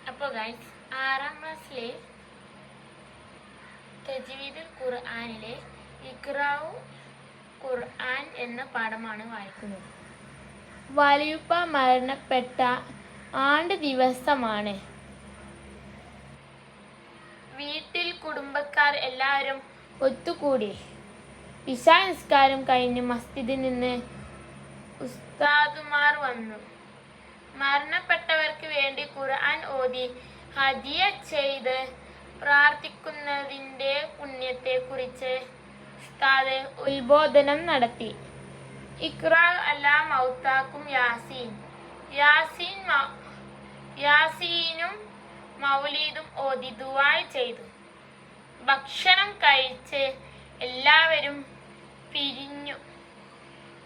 അപ്പോൾ ഗൈസ്, 6ാം ക്ലാസ്സിലെ തജ്വീദുൽ ഖുർആനിലെ ഇഖ്റാഉ ഖുർആൻ എന്ന പാഠമാണ് വായിക്കുന്നത്. വലിയുപ്പ മരണപ്പെട്ട ആണ്ട് ദിവസമാണ്. വീട്ടിൽ കുടുംബക്കാർ എല്ലാവരും ഒത്തുകൂടി. ഇശാ നിസ്കാരം കഴിഞ്ഞ് മസ്ജിദിൽ നിന്ന് ഉസ്താദുമാർ വന്നു. മരണപ്പെട്ടവർക്ക് വേണ്ടി ഖുർആൻ ഓതി ഹദിയ ചെയ്ത് പ്രാർത്ഥിക്കുന്നതിൻ്റെ പുണ്യത്തെക്കുറിച്ച് ഉസ്താദ് ഉത്ബോധനം നടത്തി. ഇഖ്റാ അലാ മൗതാക്കും യാസീനും മൗലീദും ഓതി ദുആ ചെയ്തു. ഭക്ഷണം കഴിച്ച് എല്ലാവരും പിരിഞ്ഞു.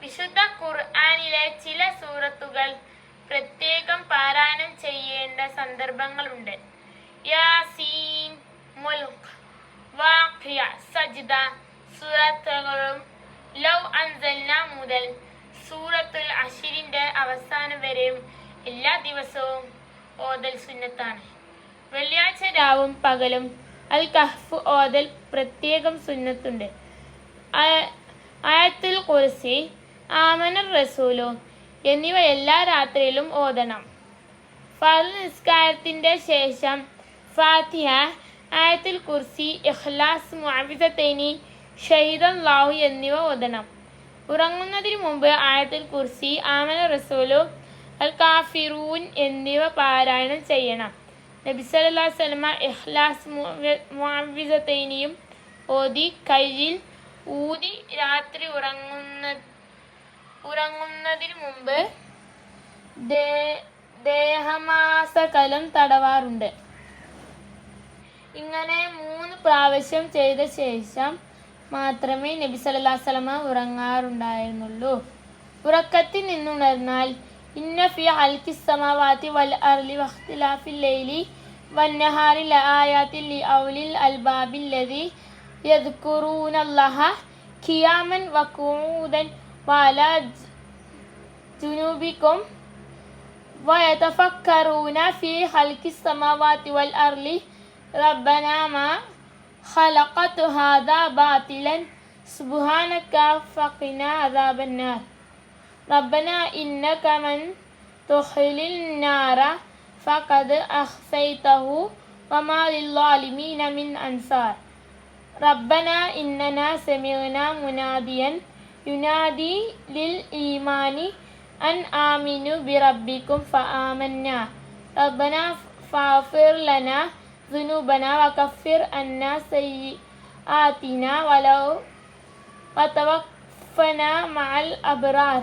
വിശുദ്ധ ഖുർആനിലെ ചില സൂറത്തുകൾ പ്രത്യേകം പാരായണം ചെയ്യേണ്ട സന്ദർഭങ്ങളുണ്ട്. യാസീൻ, മുൽക്ക്, വാഖിയ, സജ്ദ സൂറത്തുകളും ലൗ അൻസൽന മുതൽ സൂറത്തുൽ അശ്റിന്റെ അവസാനം വരെയും എല്ലാ ദിവസവും ഓതൽ സുന്നത്താണ്. വെള്ളിയാഴ്ച രാവും പകലും അൽ കഹ്ഫ് ഓതൽ പ്രത്യേകം സുന്നത്തുണ്ട്. ആയത്തുൽ കുർസി, ആമനർ റസൂലു എന്നിവ എല്ലാ രാത്രിയിലും ഓതണം. ഫർദ് നിസ്കാരത്തിന്റെ ശേഷം ഫാത്തിഹ, ആയത്തുൽ കുർസി, ഇഖ്ലാസ്, മുഅവ്വിദതൈനി, ഷഹീദല്ലാഹു എന്നിവ ഓതണം. ഉറങ്ങുന്നതിന് മുമ്പ് ആയത്തുൽ കുർസി, ആമനർ റസൂലു, അൽ കാഫിറൂൻ എന്നിവ പാരായണം ചെയ്യണം. നബി സല്ലല്ലാഹു അലൈഹി വസല്ലമ ഇഖ്ലാസ്, മുഅവ്വിദതൈനിയും ഓതി കയ്യിൽ ഊതി രാത്രി ഉറങ്ങുന്നതിന് മുമ്പ് ദേഹമാസകലം തടവാറുണ്ട്. ഇങ്ങനെ 3 പ്രാവശ്യം ചെയ്ത ശേഷം മാത്രമേ നബി സല്ലല്ലാഹു അലൈഹി വസല്ലമ ഉറങ്ങാറുണ്ടായിരുന്നുള്ളൂ. ഉറക്കത്തിൽ നിന്നുണർന്നാൽ ഇന്ന ഫീ ഖൽഖിസ് സമാവാതി വൽ അർളി വഖ്തിലാഫിൽ ലൈലി വന്നഹാരി ലആയാതിൻ ലിഔലിൽ അൽബാബില്ലദീ യദ്കുറൂനല്ലാഹ ഖിയാമൻ വഖുഊദൻ വഅലാ ജുനൂബികും വയതഫക്കറൂന ഫീ ഖൽഖിസ് സമാവാതി വൽ അർളി റബ്ബനാ മാ ഖലഖത ഹാദാ ബാതിലൻ സുബ്ഹാനക ഫഖിനാ അദാബന്നാർ റബ്ബനാ ഇന്നക മൻ തുഖ്ലിൽ നാര ഫഖദ് അഖ്ഫൈതഹു വമാ ലിൽളാലിമീന മിൻ അൻസാർ റബ്ബനാ ഇന്നനാ സമിഅനാ മുനാദിയൻ യുനാദി ലിൽ ഈമാനി അൻ ആമിനു ബിറബ്ബിക്കും ഫആമന്നാ റബ്ബനാ ഫഗ്ഫിർ ലനാ ദുനൂബനാ വകഫിർ അന്നാ സയ്യിആതിനാ വതവഫനാ മഅൽ അബ്റാർ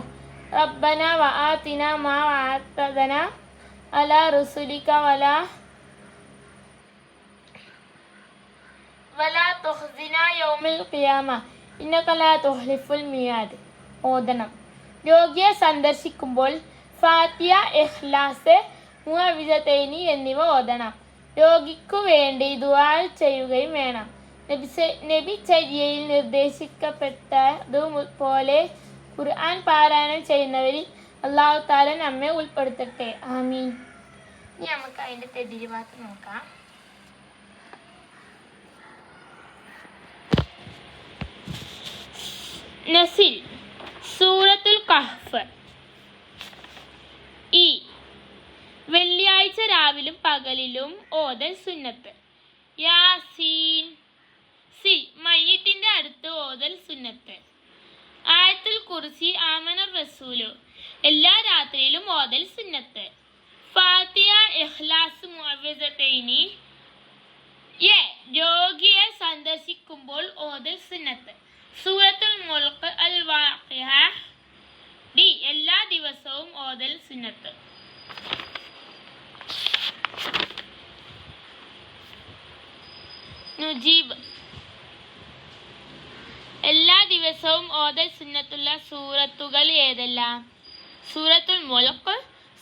റബ്ബനാ വആതിനാ മാ വഅദ്തനാ അലാ റസൂലിക വലാ തുഖ്സിനാ യൗമൽ ഖിയാമ ഇന്നക ലാ തുഖ്ലിഫുൽ മിയാദ് ഓതണം. രോഗിയെ സന്ദർശിക്കുമ്പോൾ ഫാത്തിഹ, ഇഖ്ലാസ്, മുഅവ്വിദതൈനി എന്നിവ ഓതണം. രോഗിക്കു വേണ്ടി ദുആ ചെയ്യുകയും വേണം. നബിചര്യയിൽ നിർദ്ദേശിക്കപ്പെട്ടതുപോലെ ഖുർആൻ പാരായണം ചെയ്യുന്നവരിൽ അല്ലാഹു തആല നമ്മെ ഉൾപ്പെടുത്തട്ടെ. ആമീൻ. ഇനി നമുക്ക് അതിന്റെ തെദിരിവാത്ത് നോക്കാം. നസിൽ, സൂറത്തുൽ കഹ്ഫ്. വെള്ളിയാഴ്ച രാവിലും പകലിലും ഓതൽ സുന്നത്ത്. യാസീൻ. മയ്യിത്തിന്റെ അടുത്ത് ഓതൽ സുന്നത്ത്. ആയത്തുൽ കുർസി, ആമനർ റസൂലു എല്ലാ രാത്രിയിലും ഓതൽ സുന്നത്ത്. ഫാത്തിഹ, ഇഖ്ലാസ്, മുഅവ്വിദതൈനി രോഗിയെ സന്ദർശിക്കുമ്പോൾ ഓതൽ സുന്നത്ത്. സൂറത്തുൽ മുൽക്ക്, അൽ വാഖിഅ എല്ലാ ദിവസവും ഓതൽ സുന്നത്ത്. നുജീബ്. എല്ലാ ദിവസവും ഓതൽ സുന്നത്തുള്ള സൂറത്തുകൾ ഏതെല്ലാം? സൂറത്തുൽ മുൽക്ക്,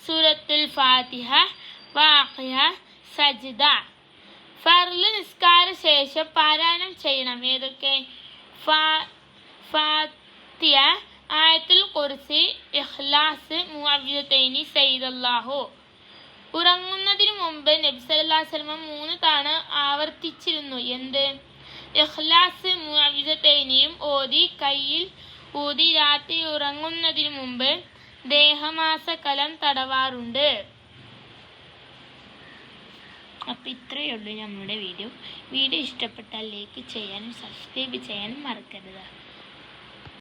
സൂറത്തുൽ ഫാത്തിഹ, വാഖിഅ, സജ്ദ. ഫർള് നിസ്കാര ശേഷം പാരായണം ചെയ്യണം. ഏതൊക്കെ? ഫാത്തിഹ, ആയത്തുൽ കുർസി, ഇഖ്ലാസ്, മുഅവ്വിദതൈനി, സയ്യിദല്ലാഹു. ഉറങ്ങുന്നതിനു മുമ്പ് നബി സല്ലല്ലാഹു അലൈഹി വസല്ലം 3 തവണ ആവർത്തിച്ചിരുന്നു. എന്ത്? ഇഖ്ലാസ് മുഅവ്വിദതൈനിയും ഓതി കയ്യിൽ ഊതി രാത്രി ഉറങ്ങുന്നതിനു മുമ്പ് ദേഹമാസകലം തടവാറുണ്ട്. അപ്പോൾ ഇത്രയേ ഉള്ളൂ നമ്മുടെ വീഡിയോ ഇഷ്ടപ്പെട്ടാൽ ലൈക്ക് ചെയ്യാനും സബ്സ്ക്രൈബ് ചെയ്യാനും മറക്കരുത്.